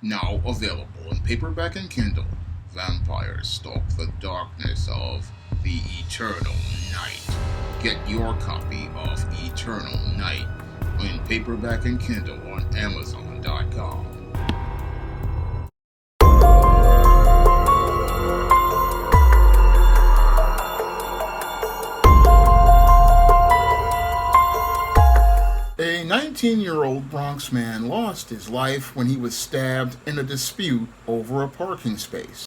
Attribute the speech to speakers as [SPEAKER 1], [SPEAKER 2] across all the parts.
[SPEAKER 1] Now available in paperback and Kindle. Vampires stalk the darkness of the Eternal Night. Get your copy of Eternal Night in paperback and Kindle on Amazon.com. A 19-year-old Bronx man lost his life when he was stabbed in a dispute over a parking space.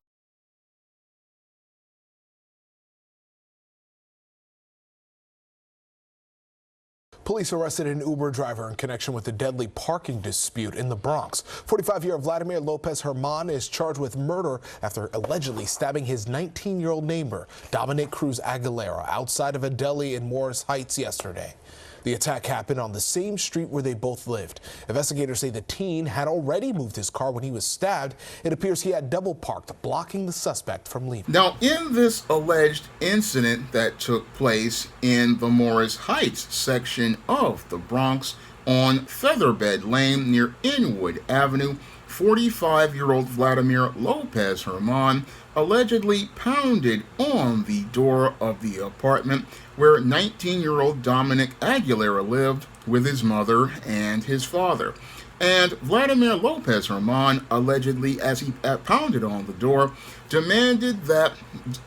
[SPEAKER 2] Police arrested an Uber driver in connection with a deadly parking dispute in the Bronx. 45-year-old Vladimir Lopez Herman is charged with murder after allegedly stabbing his 19-year-old neighbor, Dominic Cruz Aguilera, outside of a deli in Morris Heights yesterday. The attack happened on the same street where they both lived. Investigators say the teen had already moved his car when he was stabbed. It appears he had double parked, blocking the suspect from leaving. Now, in this alleged incident that took place in the Morris Heights section of the Bronx on Featherbed Lane near Inwood Avenue, 45-year-old Vladimir Lopez Herman allegedly pounded on the door of the apartment where 19-year-old Dominic Aguilera lived with his mother and his father. And Vladimir Lopez Herman allegedly, as he pounded on the door, demanded that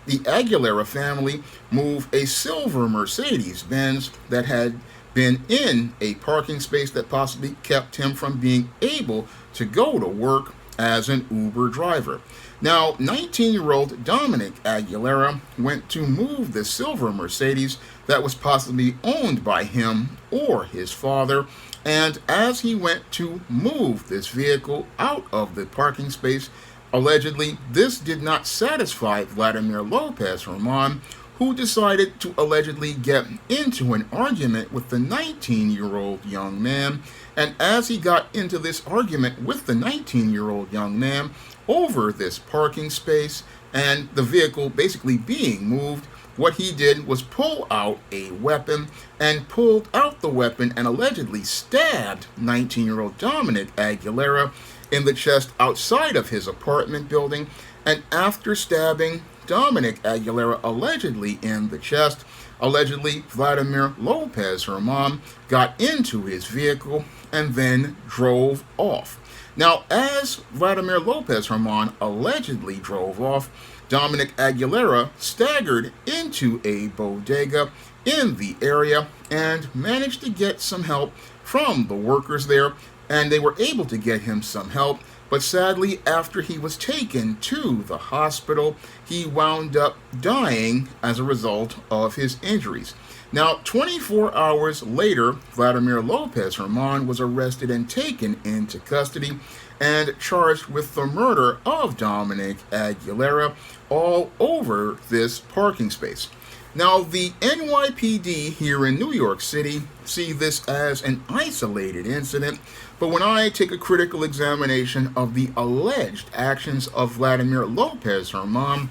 [SPEAKER 2] the Aguilera family move a silver Mercedes-Benz that had been in a parking space that possibly kept him from being able to go to work as an Uber driver. Now, 19-year-old Dominic Aguilera went to move the silver Mercedes that was possibly owned by him or his father, and as he went to move this vehicle out of the parking space, allegedly this did not satisfy Vladimir Lopez Herman, who decided to allegedly get into an argument with the 19-year-old young man. And as he got into this argument with the 19-year-old young man over this parking space and the vehicle basically being moved, what he did was pull out a weapon and pulled out the weapon and allegedly stabbed 19-year-old Dominic Aguilera in the chest outside of his apartment building. And after stabbing Dominic Aguilera allegedly in the chest, allegedly Vladimir Lopez Herman got into his vehicle and then drove off. Now, as Vladimir Lopez Herman allegedly drove off, Dominic Aguilera staggered into a bodega in the area and managed to get some help from the workers there, and they were able to get him some help. But sadly, after he was taken to the hospital, he wound up dying as a result of his injuries. Now, 24 hours later, Vladimir Lopez Herman was arrested and taken into custody and charged with the murder of Dominic Aguilera all over this parking space. Now, the NYPD here in New York City see this as an isolated incident, but when I take a critical examination of the alleged actions of Vladimir Lopez Herman,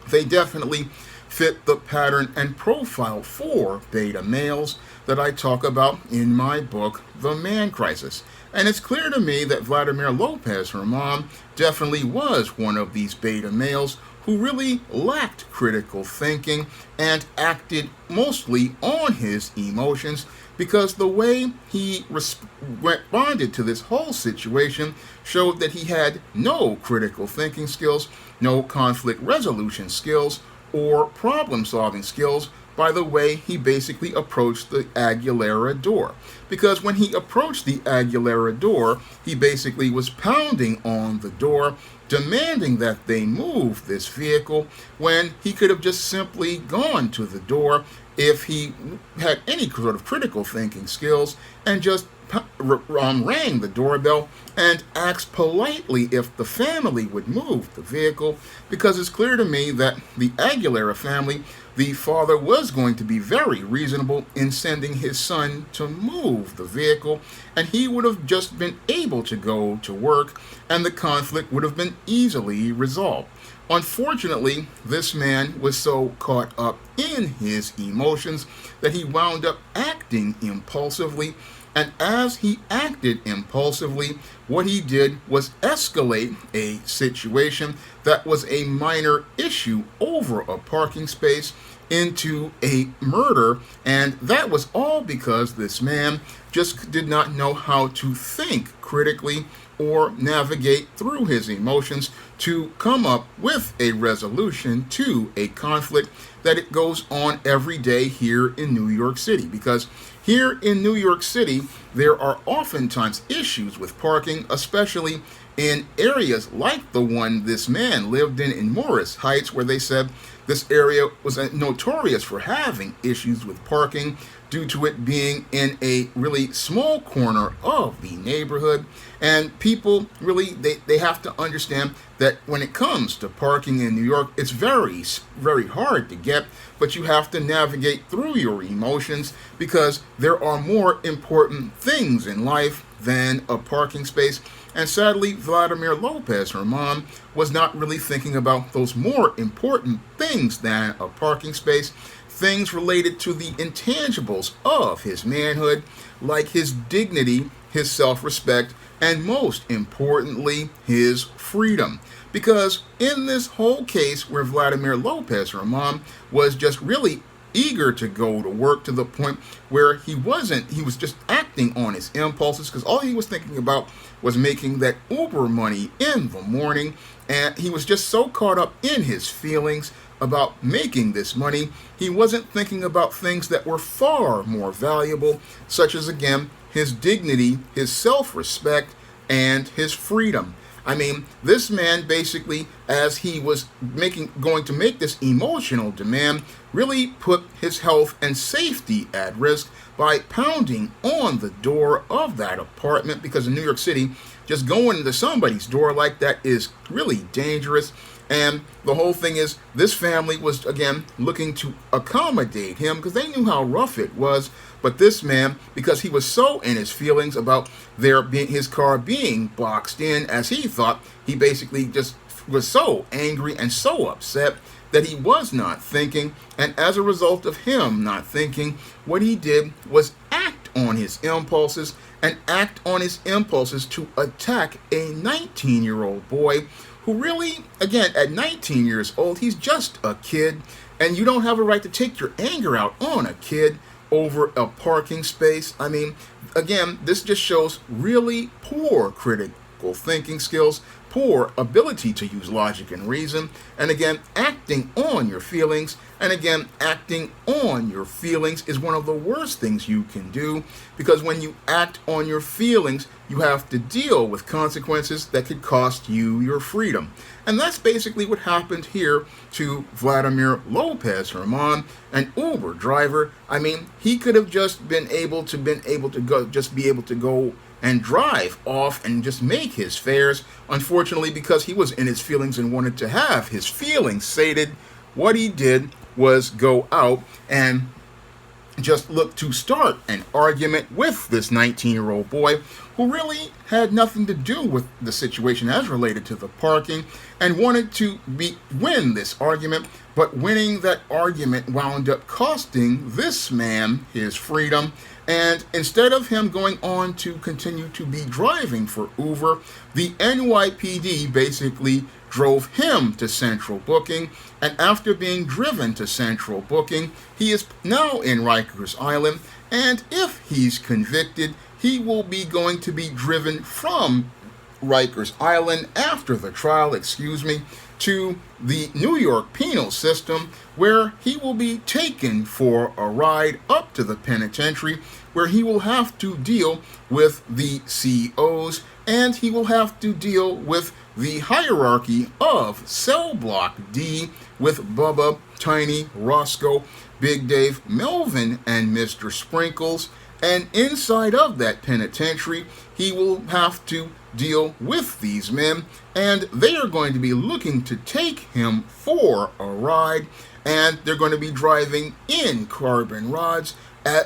[SPEAKER 2] they definitely fit the pattern and profile for beta males that I talk about in my book, The Man Crisis. And it's clear to me that Vladimir Lopez Herman definitely was one of these beta males who really lacked critical thinking and acted mostly on his emotions, because the way he responded to this whole situation showed that he had no critical thinking skills, no conflict resolution skills, or problem-solving skills by the way he basically approached the Aguilera door. Because when he approached the Aguilera door, he basically was pounding on the door, demanding that they move this vehicle, when he could have just simply gone to the door if he had any sort of critical thinking skills and just rang the doorbell and asked politely if the family would move the vehicle, because it's clear to me that the Aguilera family, the father was going to be very reasonable in sending his son to move the vehicle, and he would have just been able to go to work and the conflict would have been easily resolved. Unfortunately, this man was so caught up in his emotions that he wound up acting impulsively,
[SPEAKER 1] And as he acted impulsively, what he did was escalate a situation that was a minor issue over a parking space into a murder, and that was all because this man just did not know how to think critically or navigate through his emotions to come up with a resolution to a conflict that it goes on every day here in New York City. Because here in New York City, there are oftentimes issues with parking, especially in areas like the one this man lived in Morris Heights, where they said this area was notorious for having issues with parking due to it being in a really small corner of the neighborhood. And people really, they have to understand that when it comes to parking in New York, it's very, very hard to get, but you have to navigate through your emotions because there are more important things in life than a parking space. And sadly, Vladimir Lopez, her mom, was not really thinking about those more important things than a parking space, things related to the intangibles of his manhood, like his dignity, his self-respect, and most importantly, his freedom. Because in this whole case where Vladimir Lopez, her mom, was just really eager to go to work to the point where he was just acting on his impulses, because all he was thinking about was making that Uber money in the morning, and he was just so caught up in his feelings about making this money, he wasn't thinking about things that were far more valuable, such as, again, his dignity, his self-respect, and his freedom. I mean, this man basically, as he was going to make this emotional demand, really put his health and safety at risk by pounding on the door of that apartment, because in New York City, just going into somebody's door like that is really dangerous. And the whole thing is, this family was, again, looking to accommodate him because they knew how rough it was. But this man, because he was so in his feelings about his car being boxed in, as he thought, he basically just was so angry and so upset that he was not thinking. And as a result of him not thinking, what he did was act on his impulses, and act on his impulses to attack a 19-year-old boy who really, again, at 19 years old, he's just a kid, and you don't have a right to take your anger out on a kid over a parking space. I mean, again, this just shows really poor critical thinking skills, poor ability to use logic and reason, and again, acting on your feelings. And again, acting on your feelings is one of the worst things you can do, because when you act on your feelings, you have to deal with consequences that could cost you your freedom. And that's basically what happened here to Vladimir Lopez, Herman, an Uber driver. I mean, he could have just been able to go and drive off and just make his fares. Unfortunately, because he was in his feelings and wanted to have his feelings sated, what he did was go out and just look to start an argument with this 19-year-old boy who really had nothing to do with the situation as related to the parking, and wanted to win this argument. But winning that argument wound up costing this man his freedom. And instead of him going on to continue to be driving for Uber, the NYPD basically drove him to Central Booking. And after being driven to Central Booking, he is now in Rikers Island. And if he's convicted, he will be going to be driven from Rikers Island after the trial, to the New York penal system, where he will be taken for a ride up to the penitentiary, where he will have to deal with the COs, and he will have to deal with the hierarchy of Cell Block D with Bubba, Tiny, Roscoe, Big Dave, Melvin, and Mr. Sprinkles. And inside of that penitentiary, he will have to deal with these men, and they are going to be looking to take him for a ride, and they're going to be driving in carbon rods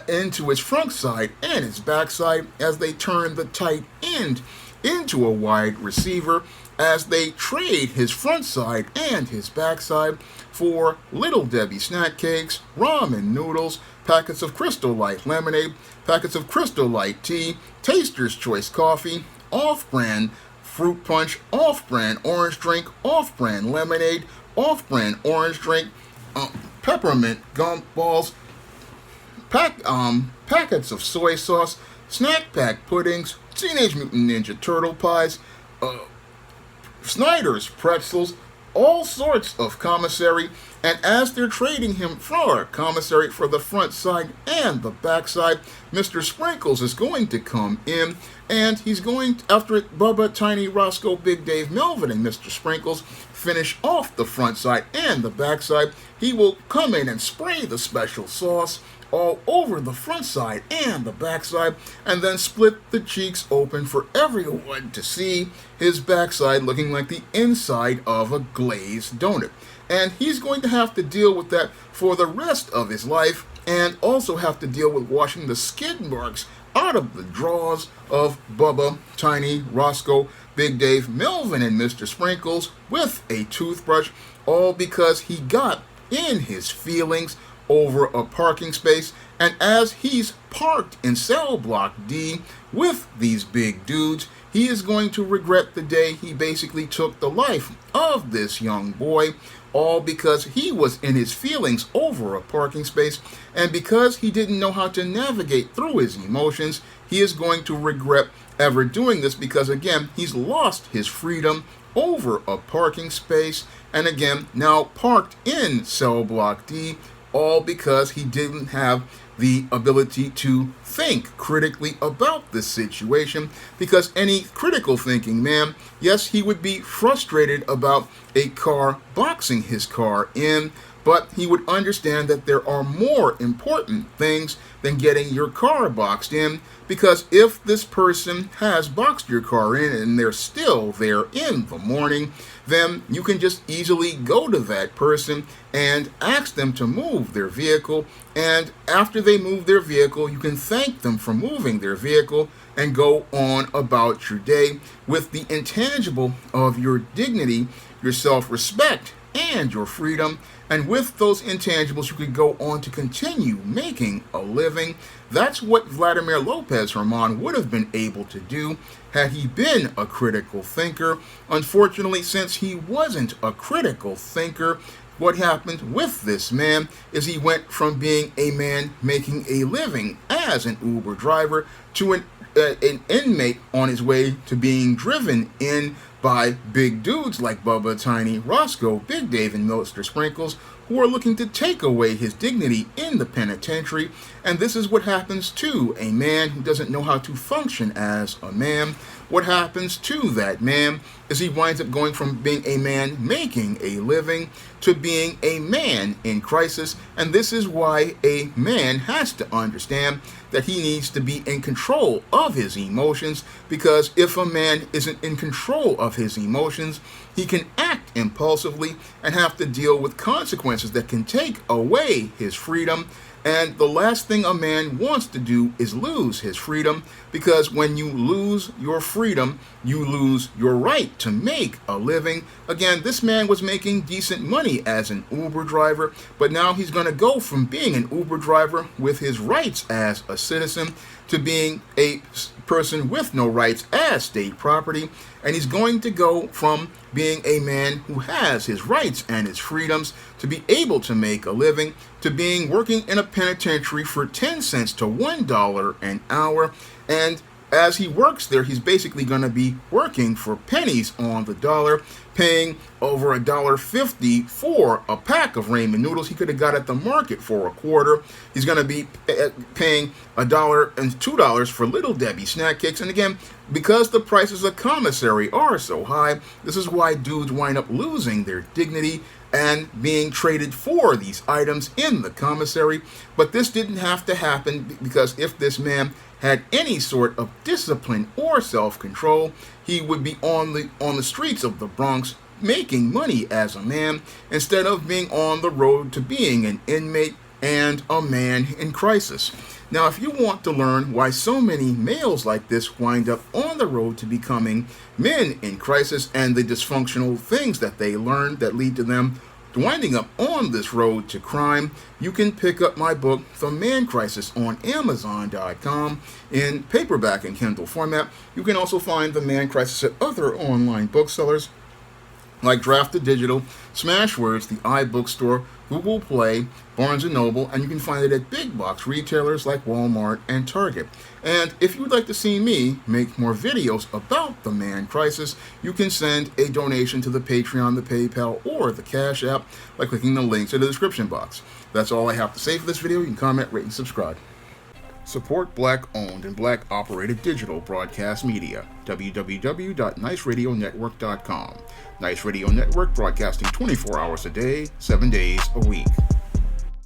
[SPEAKER 1] into his front side and his back side as they turn the tight end into a wide receiver, as they trade his front side and his back side for Little Debbie snack cakes, ramen noodles, packets of Crystal Light lemonade, packets of Crystal Light tea, Taster's Choice coffee, off-brand fruit punch, off-brand orange drink, off-brand lemonade, off-brand orange drink, peppermint gumballs, packets of soy sauce, snack pack puddings, Teenage Mutant Ninja Turtle pies, Snyder's pretzels, all sorts of commissary, and as they're trading him for commissary for the front side and the back side, Mr. Sprinkles is going to come in, and he's going, after Bubba, Tiny, Roscoe, Big Dave, Melvin, and Mr. Sprinkles finish off the front side and the back side, he will come in and spray the special sauce all over the front side and the back side, and then split the cheeks open for everyone to see his backside looking like the inside of a glazed donut. And he's going to have to deal with that for the rest of his life, and also have to deal with washing the skid marks out of the drawers of Bubba, Tiny, Roscoe, Big Dave, Melvin, and Mr. Sprinkles with a toothbrush, all because he got in his feelings over a parking space. And as he's parked in cell block D with these big dudes, he is going to regret the day he basically took the life of this young boy, all because he was in his feelings over a parking space, and because he didn't know how to navigate through his emotions. He is going to regret ever doing this, because again, he's lost his freedom over a parking space, and again, now parked in cell block D, all because he didn't have the ability to think critically about this situation. Because any critical thinking man, yes, he would be frustrated about a car boxing his car in, but he would understand that there are more important things than getting your car boxed in. Because if this person has boxed your car in and they're still there in the morning, then you can just easily go to that person and ask them to move their vehicle. And after they move their vehicle, you can thank them for moving their vehicle and go on about your day with the intangible of your dignity, your self-respect, and your freedom. And with those intangibles, you could go on to continue making a living. That's what Vladimir Lopez Herman would have been able to do had he been a critical thinker. Unfortunately, since he wasn't a critical thinker, what happened with this man is he went from being a man making a living as an Uber driver to an inmate on his way to being driven in by big dudes like Bubba, Tiny, Roscoe, Big Dave, and Mr. Sprinkles, who are looking to take away his dignity in the penitentiary. And this is what happens to a man who doesn't know how to function as a man. What happens to that man is he winds up going from being a man making a living to being a man in crisis. And this is why a man has to understand that he needs to be in control of his emotions, because if a man isn't in control of his emotions, he can act impulsively and have to deal with consequences that can take away his freedom. And the last thing a man wants to do is lose his freedom, because when you lose your freedom, you lose your right to make a living. Again, this man was making decent money as an Uber driver, but now he's going to go from being an Uber driver with his rights as a citizen to being a person with no rights as state property. And he's going to go from being a man who has his rights and his freedoms to be able to make a living, to being working in a penitentiary for 10 cents to $1 an hour. And as he works there, he's basically going to be working for pennies on the dollar, paying over $1.50 for a pack of ramen noodles he could have got at the market for a quarter. He's going to be paying $1 and $2 for Little Debbie snack cakes. And again, because the prices of commissary are so high, this is why dudes wind up losing their dignity and being traded for these items in the commissary. But this didn't have to happen, because if this man had any sort of discipline or self-control, he would be on the streets of the Bronx making money as a man, instead of being on the road to being an inmate and a man in crisis. Now, if you want to learn why so many males like this wind up on the road to becoming men in crisis, and the dysfunctional things that they learn that lead to them Winding up on this road to crime, you can pick up my book, The Man Crisis, on Amazon.com in paperback and Kindle format. You can also find The Man Crisis at other online booksellers like Drafted Digital, Smashwords, the iBookstore, Google Play, Barnes & Noble, and you can find it at big box retailers like Walmart and Target. And if you would like to see me make more videos about The Man Crisis, you can send a donation to the Patreon, the PayPal, or the Cash App by clicking the links in the description box. That's all I have to say for this video. You can comment, rate, and subscribe. Support Black-owned and Black-operated digital broadcast media. www.niceradionetwork.com. Nice Radio Network, broadcasting 24 hours a day, 7 days a week.